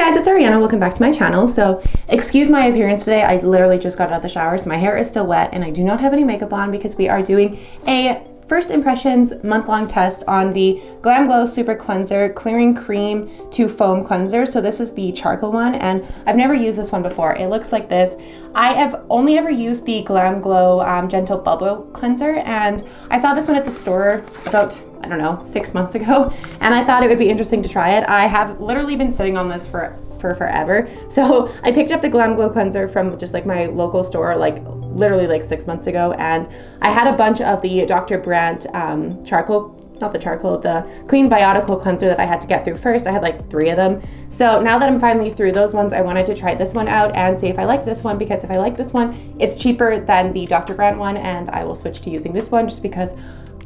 guys, it's Ariana. Welcome back to my channel. So excuse my appearance today. I literally just got out of the shower, so my hair is still wet and I do not have any makeup on because we are doing a first impressions month-long test on the Glamglow Super Cleanser Clearing Cream to Foam Cleanser. So this is the charcoal one and I've never used this one before. It looks like this. I have only ever used the Glamglow Gentle Bubble Cleanser, and I saw this one at the store about, I don't know, 6 months ago, and I thought it would be interesting to try it. I have literally been sitting on this for forever. So I picked up the Glamglow cleanser from just like my local store, like literally like 6 months ago, and I had a bunch of the Dr. Brandt the Clean Biotical cleanser that I had to get through first. I had like 3 of them. So now that I'm finally through those ones, I wanted to try this one out and see if I like this one, because if I like this one, it's cheaper than the Dr. Brandt one, and I will switch to using this one just because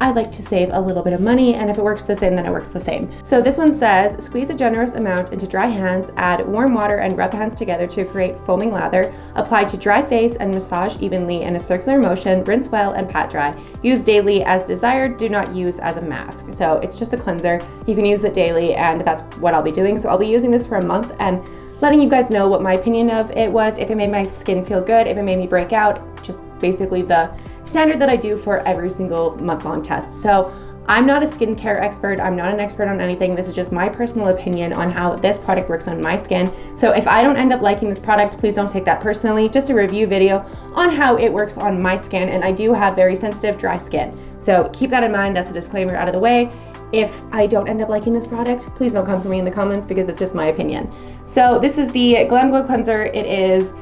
I like to save a little bit of money, and if it works the same, then it works the same. So this one says, squeeze a generous amount into dry hands, add warm water and rub hands together to create foaming lather. Apply to dry face and massage evenly in a circular motion, rinse well and pat dry. Use daily as desired, do not use as a mask. So it's just a cleanser. You can use it daily, and that's what I'll be doing. So I'll be using this for a month and letting you guys know what my opinion of it was, if it made my skin feel good, if it made me break out, just basically the standard that I do for every single month-long test. So I'm not a skincare expert, I'm not an expert on anything. This is just my personal opinion on how this product works on my skin. So if I don't end up liking this product, please don't take that personally. Just a review video on how it works on my skin, and I do have very sensitive, dry skin. So keep that in mind, that's a disclaimer out of the way. If I don't end up liking this product, please don't come for me in the comments because it's just my opinion. So this is the Glamglow cleanser. It is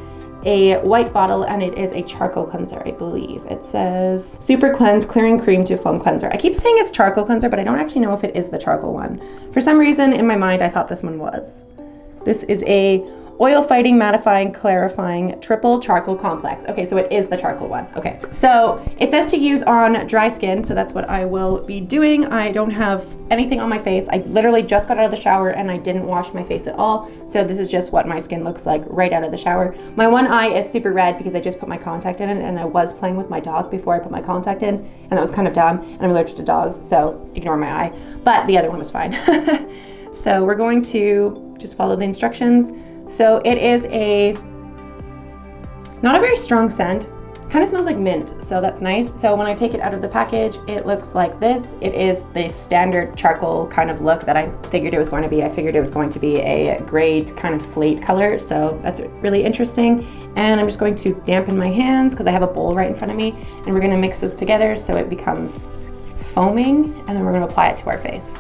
a white bottle and it is a charcoal cleanser, I believe. It says Super Cleanse Clearing Cream to Foam Cleanser. I keep saying it's charcoal cleanser, but I don't actually know if it is the charcoal one. For some reason in my mind, I thought this one was. This is a oil fighting, mattifying, clarifying triple charcoal complex. Okay, so it is the charcoal one. Okay, so it says to use on dry skin, so that's what I will be doing. I don't have anything on my face. I literally just got out of the shower and I didn't wash my face at all. So this is just what my skin looks like right out of the shower. My one eye is super red because I just put my contact in it, and I was playing with my dog before I put my contact in, and that was kind of dumb, and I'm allergic to dogs, so ignore my eye. But the other one was fine. So we're going to just follow the instructions. So it is not a very strong scent. Kind of smells like mint, so that's nice. So when I take it out of the package, it looks like this. It is the standard charcoal kind of look that I figured it was going to be. I figured it was going to be a gray kind of slate color, so that's really interesting. And I'm just going to dampen my hands because I have a bowl right in front of me, and we're gonna mix this together so it becomes foaming, and then we're gonna apply it to our face.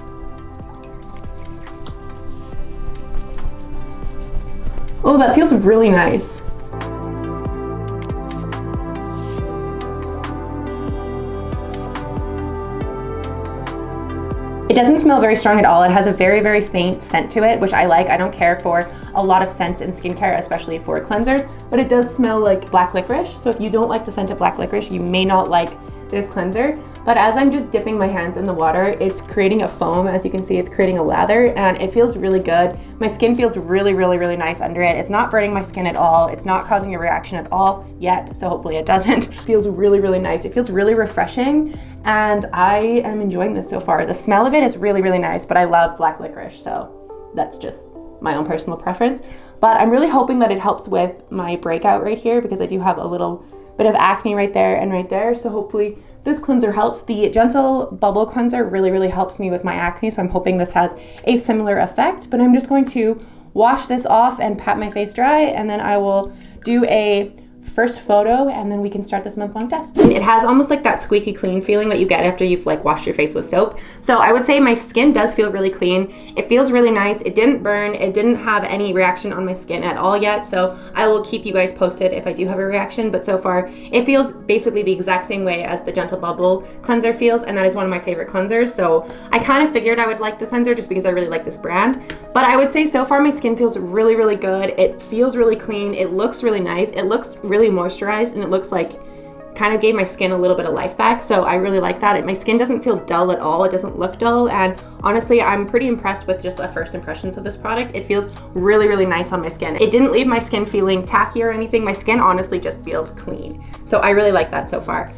Oh, that feels really nice. It doesn't smell very strong at all. It has a very, very faint scent to it, which I like. I don't care for a lot of scents in skincare, especially for cleansers, but it does smell like black licorice. So if you don't like the scent of black licorice, you may not like this cleanser. But as I'm just dipping my hands in the water, it's creating a foam. As you can see, it's creating a lather, and it feels really good. My skin feels really, really, really nice under it. It's not burning my skin at all. It's not causing a reaction at all yet, so hopefully it doesn't. It feels really, really nice. It feels really refreshing, and I am enjoying this so far. The smell of it is really, really nice, but I love black licorice, so that's just my own personal preference. But I'm really hoping that it helps with my breakout right here, because I do have a little bit of acne right there and right there, so hopefully this cleanser helps. The Gentle Bubble Cleanser really, really helps me with my acne, so I'm hoping this has a similar effect. But I'm just going to wash this off and pat my face dry, and then I will do a first photo, and then we can start this month-long test. It has almost like that squeaky clean feeling that you get after you've like washed your face with soap. So I would say my skin does feel really clean. It feels really nice. It didn't burn. It didn't have any reaction on my skin at all yet. So I will keep you guys posted if I do have a reaction, but so far it feels basically the exact same way as the Gentle Bubble Cleanser feels, and that is one of my favorite cleansers. So I kind of figured I would like this cleanser just because I really like this brand. But I would say so far my skin feels really, really good. It feels really clean. It looks really nice. It looks really moisturized, and it looks like kind of gave my skin a little bit of life back, so I really like that. My skin doesn't feel dull at all. It doesn't look dull, and honestly I'm pretty impressed with just the first impressions of this product. It feels really, really nice on my skin. It didn't leave my skin feeling tacky or anything. My skin honestly just feels clean, so I really like that so far.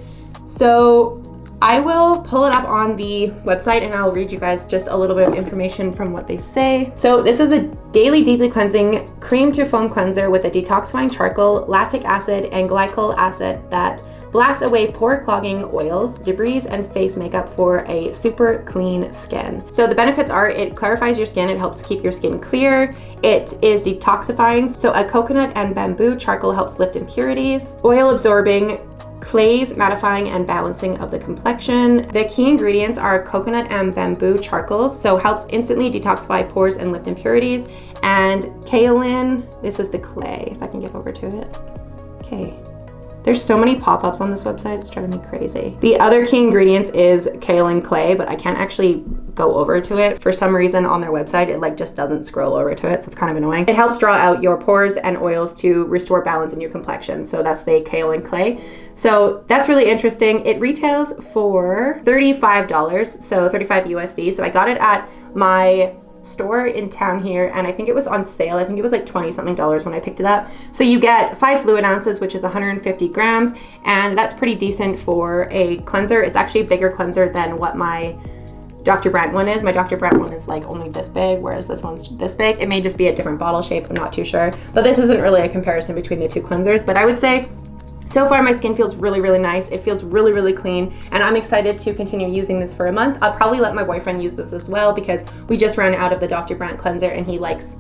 So I will pull it up on the website and I'll read you guys just a little bit of information from what they say. So this is a daily deeply cleansing cream to foam cleanser with a detoxifying charcoal, lactic acid, and glycol acid that blasts away pore clogging oils, debris, and face makeup for a super clean skin. So the benefits are it clarifies your skin, it helps keep your skin clear, it is detoxifying, so a coconut and bamboo charcoal helps lift impurities, oil absorbing, clays, mattifying, and balancing of the complexion. The key ingredients are coconut and bamboo charcoals, so helps instantly detoxify pores and lift impurities, and kaolin, this is the clay, if I can get over to it. Okay. There's so many pop-ups on this website, it's driving me crazy. The other key ingredients is kaolin clay, but I can't actually go over to it. For some reason on their website, it like just doesn't scroll over to it, so it's kind of annoying. It helps draw out your pores and oils to restore balance in your complexion. So that's the kaolin clay. So that's really interesting. It retails for $35, so 35 USD. So I got it at my store in town here, and I think it was on sale. I think it was like 20 something dollars when I picked it up. So you get 5 fluid ounces, which is 150 grams, and that's pretty decent for a cleanser. It's actually a bigger cleanser than what my Dr. Brandt one is. My Dr. Brandt one is like only this big, whereas this one's this big. It may just be a different bottle shape, I'm not too sure. But this isn't really a comparison between the two cleansers, but I would say so far my skin feels really, really nice. It feels really, really clean, and I'm excited to continue using this for a month. I'll probably let my boyfriend use this as well because we just ran out of the Dr. Brandt cleanser and he likes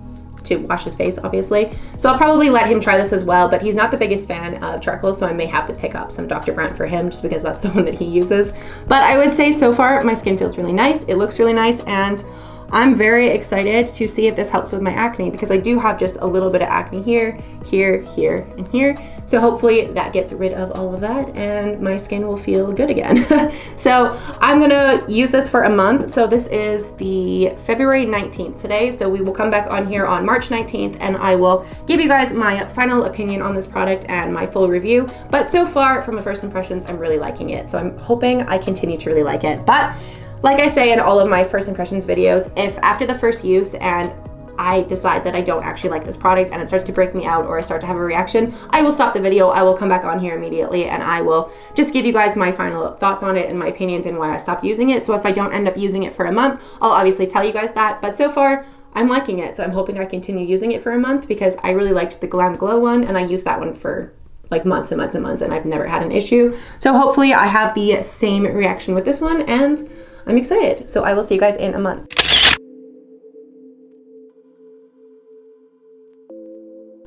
to wash his face, obviously. So I'll probably let him try this as well, but he's not the biggest fan of charcoal, so I may have to pick up some Dr. Brandt for him just because that's the one that he uses. But I would say so far my skin feels really nice. It looks really nice, and I'm very excited to see if this helps with my acne because I do have just a little bit of acne here, here, here, and here. So hopefully that gets rid of all of that and my skin will feel good again. So I'm gonna use this for a month. So this is the February 19th today. So we will come back on here on March 19th and I will give you guys my final opinion on this product and my full review. But so far from the first impressions, I'm really liking it. So I'm hoping I continue to really like it. But like I say in all of my first impressions videos, if after the first use and I decide that I don't actually like this product and it starts to break me out or I start to have a reaction, I will stop the video, I will come back on here immediately and I will just give you guys my final thoughts on it and my opinions and why I stopped using it. So if I don't end up using it for a month, I'll obviously tell you guys that. But so far, I'm liking it. So I'm hoping I continue using it for a month because I really liked the Glamglow one and I used that one for like months and months and months and I've never had an issue. So hopefully I have the same reaction with this one and I'm excited. So I will see you guys in a month.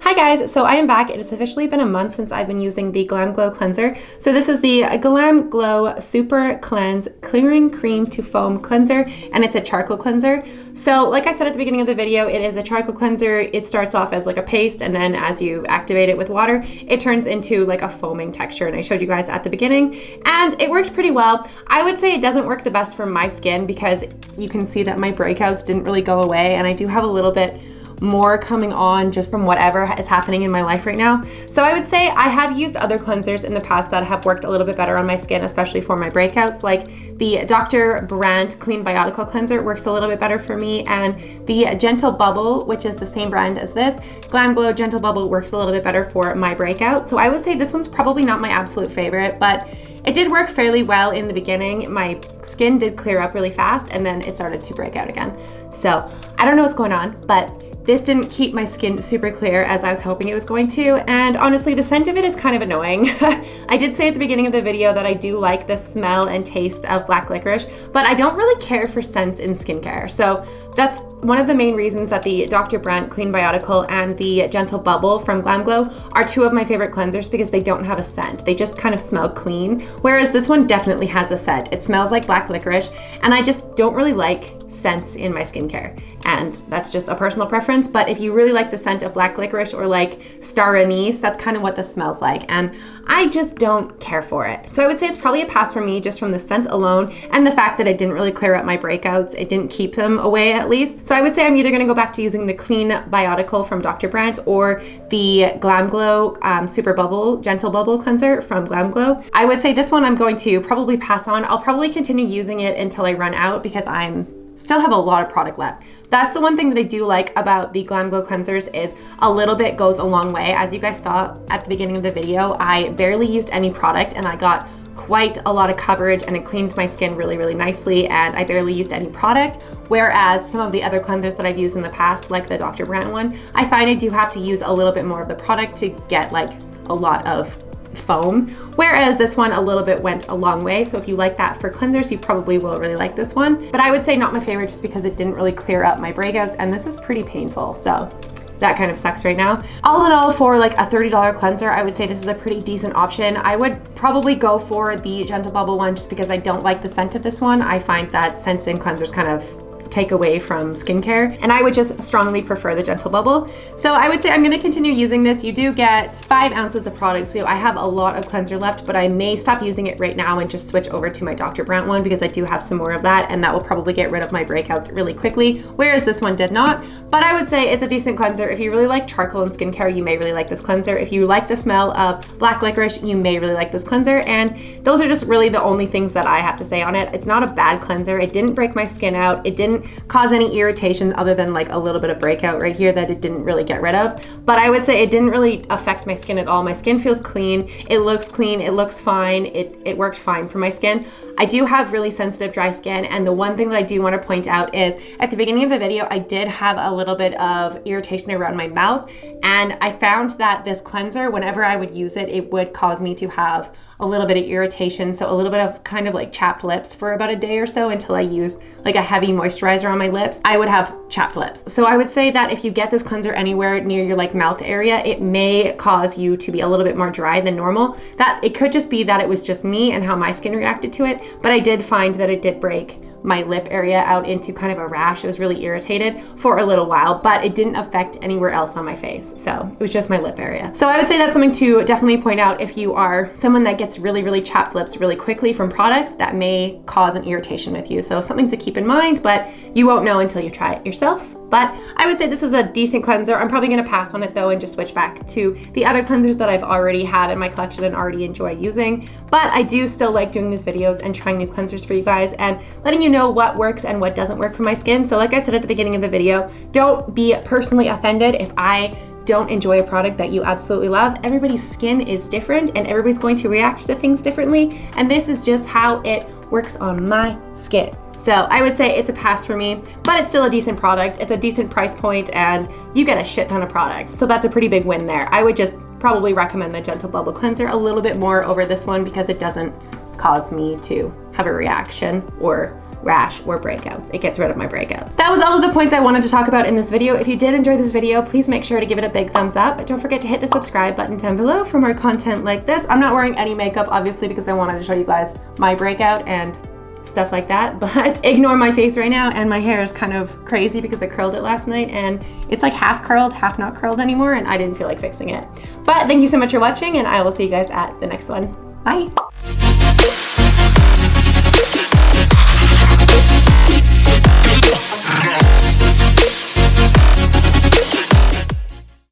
Hi guys, so I am back. It has officially been a month since I've been using the Glamglow cleanser. So this is the Glamglow SuperCleanse Clearing Cream to Foam Cleanser, and it's a charcoal cleanser. So like I said at the beginning of the video, it is a charcoal cleanser. It starts off as like a paste, and then as you activate it with water, it turns into like a foaming texture, and I showed you guys at the beginning, and it worked pretty well. I would say it doesn't work the best for my skin because you can see that my breakouts didn't really go away, and I do have a little bit more coming on just from whatever is happening in my life right now. So I would say I have used other cleansers in the past that have worked a little bit better on my skin, especially for my breakouts. Like the Dr. Brandt Clean Biotical Cleanser works a little bit better for me, and the Gentle Bubble, which is the same brand as this, Glamglow Gentle Bubble, works a little bit better for my breakout. So I would say this one's probably not my absolute favorite, but it did work fairly well in the beginning. My skin did clear up really fast and then it started to break out again. So I don't know what's going on, but this didn't keep my skin super clear as I was hoping it was going to, and honestly, the scent of it is kind of annoying. I did say at the beginning of the video that I do like the smell and taste of black licorice, but I don't really care for scents in skincare. So that's one of the main reasons that the Dr. Brandt Clean Biotical and the Gentle Bubble from Glamglow are two of my favorite cleansers because they don't have a scent. They just kind of smell clean, whereas this one definitely has a scent. It smells like black licorice, and I just don't really like scents in my skincare. And that's just a personal preference, but if you really like the scent of black licorice or like star anise, that's kind of what this smells like, and I just don't care for it. So I would say it's probably a pass for me just from the scent alone and the fact that it didn't really clear up my breakouts. It didn't keep them away at least. So I would say I'm either gonna go back to using the Clean Biotical from Dr. Brandt or the Glamglow Super Bubble Gentle Bubble Cleanser from Glamglow. I would say this one I'm going to probably pass on. I'll probably continue using it until I run out because still have a lot of product left. That's the one thing that I do like about the Glamglow cleansers is a little bit goes a long way. As you guys saw at the beginning of the video, I barely used any product and I got quite a lot of coverage and it cleaned my skin really, really nicely, and I barely used any product. Whereas some of the other cleansers that I've used in the past, like the Dr. Brandt one, I find I do have to use a little bit more of the product to get like a lot of foam, whereas this one a little bit went a long way. So if you like that for cleansers, you probably will really like this one. But I would say not my favorite just because it didn't really clear up my breakouts, and this is pretty painful. So that kind of sucks right now. All in all, for like a $30 cleanser, I would say this is a pretty decent option. I would probably go for the Gentle Bubble one just because I don't like the scent of this one. I find that scents in cleansers kind of take away from skincare, and I would just strongly prefer the Gentle Bubble. So I would say I'm gonna continue using this. You do get 5 ounces of product, so I have a lot of cleanser left, but I may stop using it right now and just switch over to my Dr. Brandt one because I do have some more of that, and that will probably get rid of my breakouts really quickly, whereas this one did not. But I would say it's a decent cleanser. If you really like charcoal and skincare, you may really like this cleanser. If you like the smell of black licorice, you may really like this cleanser, and those are just really the only things that I have to say on it. It's not a bad cleanser. It didn't break my skin out. It didn't cause any irritation other than like a little bit of breakout right here that it didn't really get rid of. But I would say it didn't really affect my skin at all. My skin feels clean. It looks clean. It looks fine. It worked fine for my skin. I do have really sensitive dry skin, and the one thing that I do want to point out is at the beginning of the video, I did have a little bit of irritation around my mouth, and I found that this cleanser, whenever I would use it, it would cause me to have a little bit of irritation, so a little bit of kind of like chapped lips for about a day or so until I used like a heavy moisturizer on my lips. I would have chapped lips. So I would say that if you get this cleanser anywhere near your like mouth area, it may cause you to be a little bit more dry than normal. That it could just be that it was just me and how my skin reacted to it, but I did find that it did break my lip area out into kind of a rash. It was really irritated for a little while, but it didn't affect anywhere else on my face. So it was just my lip area. So I would say that's something to definitely point out if you are someone that gets really, really chapped lips really quickly from products that may cause an irritation with you. So something to keep in mind, but you won't know until you try it yourself. But I would say this is a decent cleanser. I'm probably gonna pass on it though and just switch back to the other cleansers that I've already have in my collection and already enjoy using. But I do still like doing these videos and trying new cleansers for you guys and letting you know what works and what doesn't work for my skin. So like I said at the beginning of the video, don't be personally offended if I don't enjoy a product that you absolutely love. Everybody's skin is different and everybody's going to react to things differently. And this is just how it works on my skin. So I would say it's a pass for me, but it's still a decent product. It's a decent price point and you get a shit ton of products. So that's a pretty big win there. I would just probably recommend the Gentle Bubble Cleanser a little bit more over this one because it doesn't cause me to have a reaction or rash or breakouts. It gets rid of my breakouts. That was all of the points I wanted to talk about in this video. If you did enjoy this video, please make sure to give it a big thumbs up. Don't forget to hit the subscribe button down below for more content like this. I'm not wearing any makeup, obviously, because I wanted to show you guys my breakout and stuff like that, but ignore my face right now, and my hair is kind of crazy because I curled it last night and it's like half curled, half not curled anymore, and I didn't feel like fixing it. But thank you so much for watching, and I will see you guys at the next one. Bye.